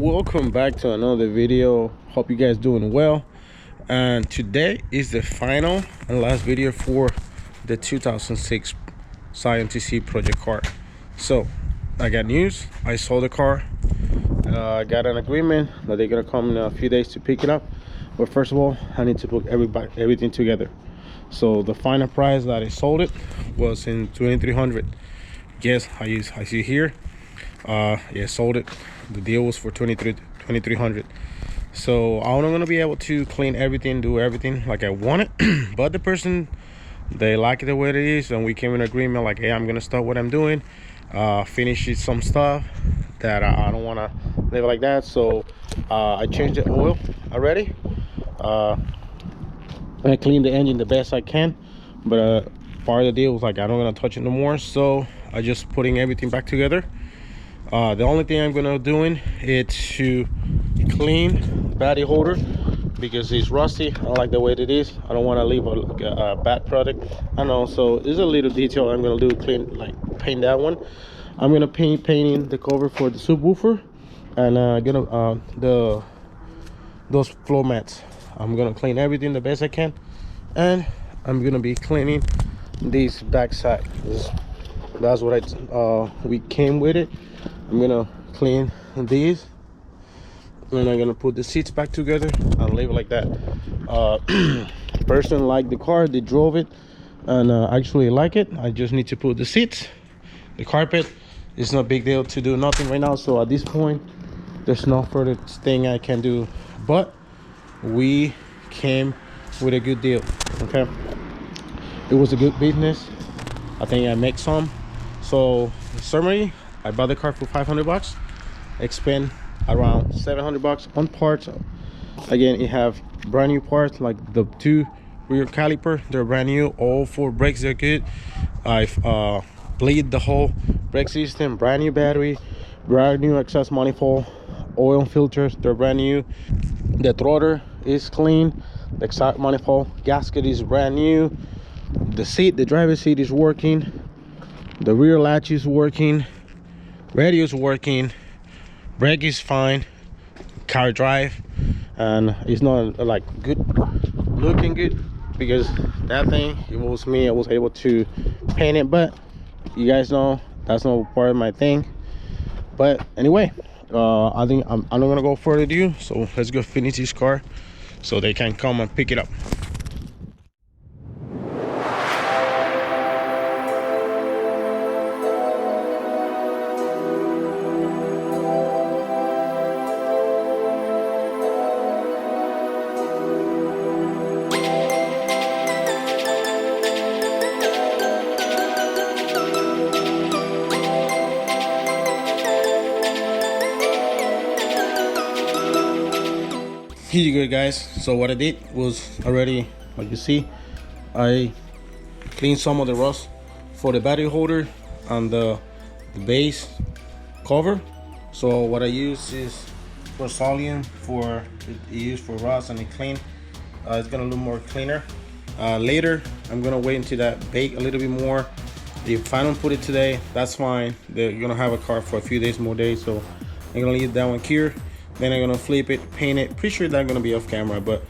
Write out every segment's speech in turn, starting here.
welcome back to another video. Hope you guys doing well. And today is the final and last video for the 2006 Scion TC project car. So I got news. I sold the car. I got an agreement that they're gonna come in a few days to pick it up. But first of all, I need to put everything together. So the final price that I sold it was in 2,300. Yes, I see here. Yeah, sold it. The deal was for 2,300. So I'm not gonna be able to clean everything, do everything like I want it. But the person, they like it the way it is, and we came in agreement like, hey, I'm gonna start what I'm doing, finish some stuff that I don't want to leave it like that. So I changed the oil already. I cleaned the engine the best I can, but part of the deal was like, I'm not gonna touch it no more. So I just putting everything back together. The only thing I'm gonna doing is to clean the body holder because it's rusty. I don't like the way it is. I don't want to leave a bad product. I know, so there's a little detail I'm gonna do, paint that one. I'm gonna painting the cover for the subwoofer, and those floor mats. I'm gonna clean everything the best I can, and I'm gonna be cleaning this back side. That's what we came with it. I'm gonna clean these, and I'm gonna put the seats back together and leave it like that. Person liked the car, they drove it, and actually like it. I just need to put the seats, the carpet. It's not a big deal to do nothing right now. So at this point, there's no further thing I can do, but we came with a good deal. Okay, it was a good business. I think I make some. So summary, I bought the car for 500 bucks. I spent around 700 bucks on parts. Again, it have brand new parts, like the 2 rear caliper, they're brand new. All 4 brakes are good. I've bleed the whole brake system, brand new battery, brand new exhaust manifold, oil filters, they're brand new. The throttle is clean, the exhaust manifold gasket is brand new. The seat, the driver's seat is working, the rear latch is working, radio is working, brake is fine, car drive, and it's not like good looking good because that thing, it was me. I was able to paint it, but you guys know that's not part of my thing. But anyway, I think I'm not gonna go further ado. So let's go finish this car so they can come and pick it up. Here you go, guys. So what I did was already, like you see, I cleaned some of the rust for the battery holder and the base cover. So what I use is for Scion, for it used for rust, and it clean. It's gonna look more cleaner. Later I'm gonna wait until that bake a little bit more. If I don't put it today, that's fine. They're gonna have a car for a few more days, so I'm gonna leave that one here. Then I'm gonna flip it, paint it. Pretty sure that's gonna be off camera, but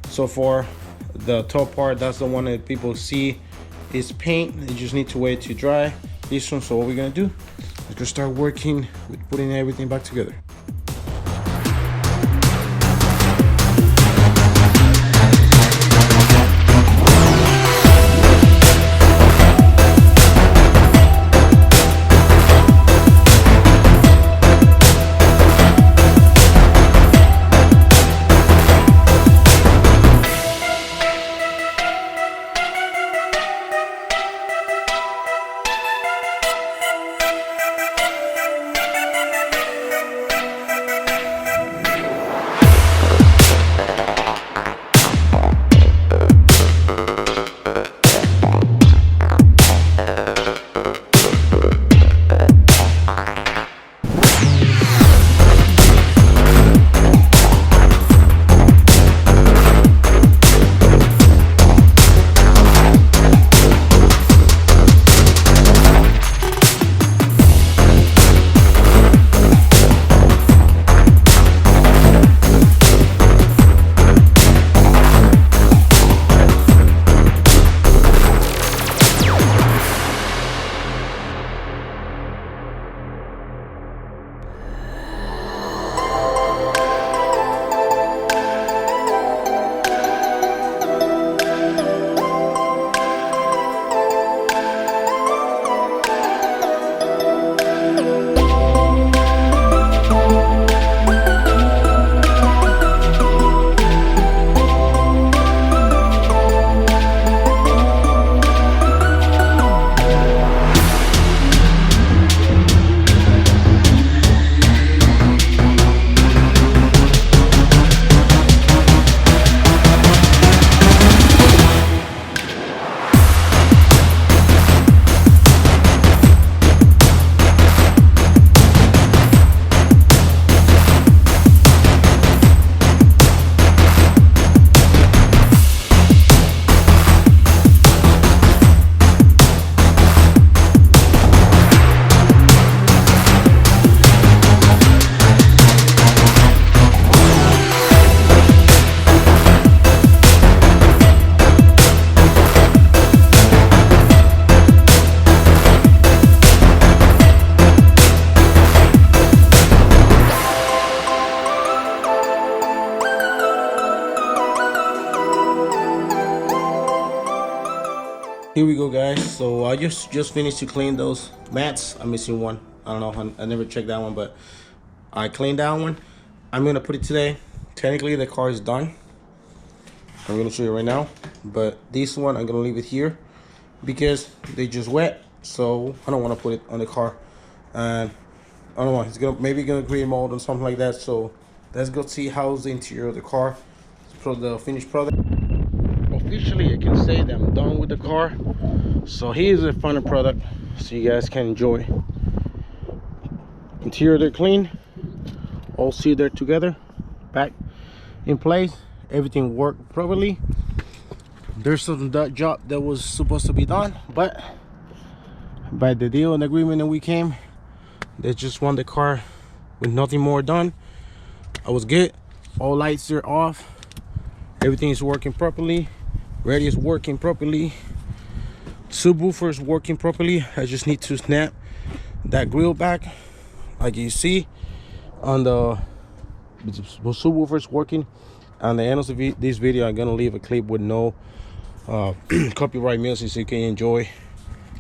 so far the top part, that's the one that people see is paint. You just need to wait to dry this one. So what we're gonna do is gonna start working with putting everything back together. Here we go, guys. So I just finished to clean those mats. I'm missing one. I don't know, I never checked that one, but I cleaned that one. I'm gonna put it today. Technically the car is done. I'm gonna show you right now, but this one I'm gonna leave it here because they just wet, so I don't want to put it on the car. And I don't know, it's gonna maybe gonna create mold or something like that. So let's go see how's the interior of the car. Let's the finished product. Officially, I can say that I'm done with the car. So here's the final product, so you guys can enjoy. Interior, they're clean, all seated together, back in place. Everything worked properly. There's some job that was supposed to be done, but by the deal and agreement that we came, they just want the car with nothing more done. I was good. All lights are off. Everything is working properly. Radio is working properly. Subwoofer is working properly. I just need to snap that grill back, like you see on the subwoofer is working. On the end of this video, I'm gonna leave a clip with no copyright music so you can enjoy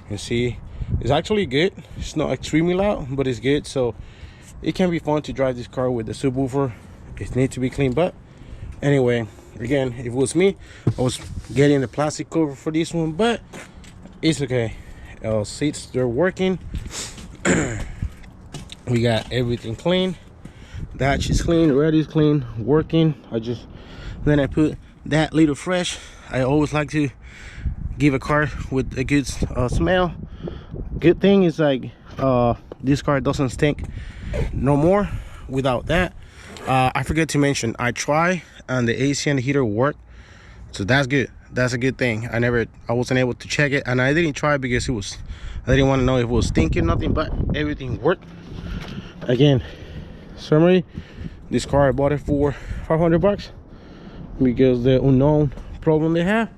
and see. It's actually good. It's not extremely loud, but it's good. So it can be fun to drive this car with the subwoofer. It needs to be clean, but anyway, again, if it was me, I was getting the plastic cover for this one, but it's okay. Seats, they're working. We got everything clean. Dash is clean, radio is clean, working. Then I put that little fresh. I always like to give a car with a good smell. Good thing is like this car doesn't stink no more without that. I forget to mention, I try and the AC and the heater work, so that's good. That's a good thing. I wasn't able to check it, and I didn't try because I didn't want to know if it was stinking, nothing, but everything worked. Again, summary, this car I bought it for 500 bucks because the unknown problem they have,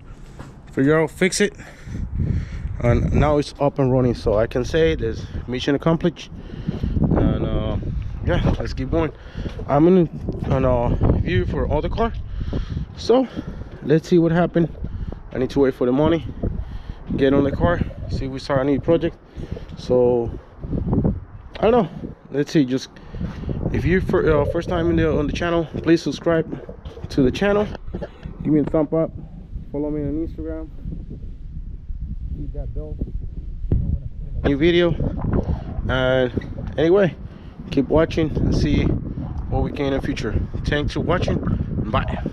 figure out, fix it, and now it's up and running. So I can say there's mission accomplished. And yeah, let's keep going. I'm in a view for all the car, so let's see what happened. I need to wait for the money, get on the car, see if we start a new project. So I don't know, let's see. Just if you're first time on the channel, please subscribe to the channel, give me a thumb up, follow me on Instagram, hit that bell, new video. And anyway, keep watching and see what we can in the future. Thanks for watching. Bye.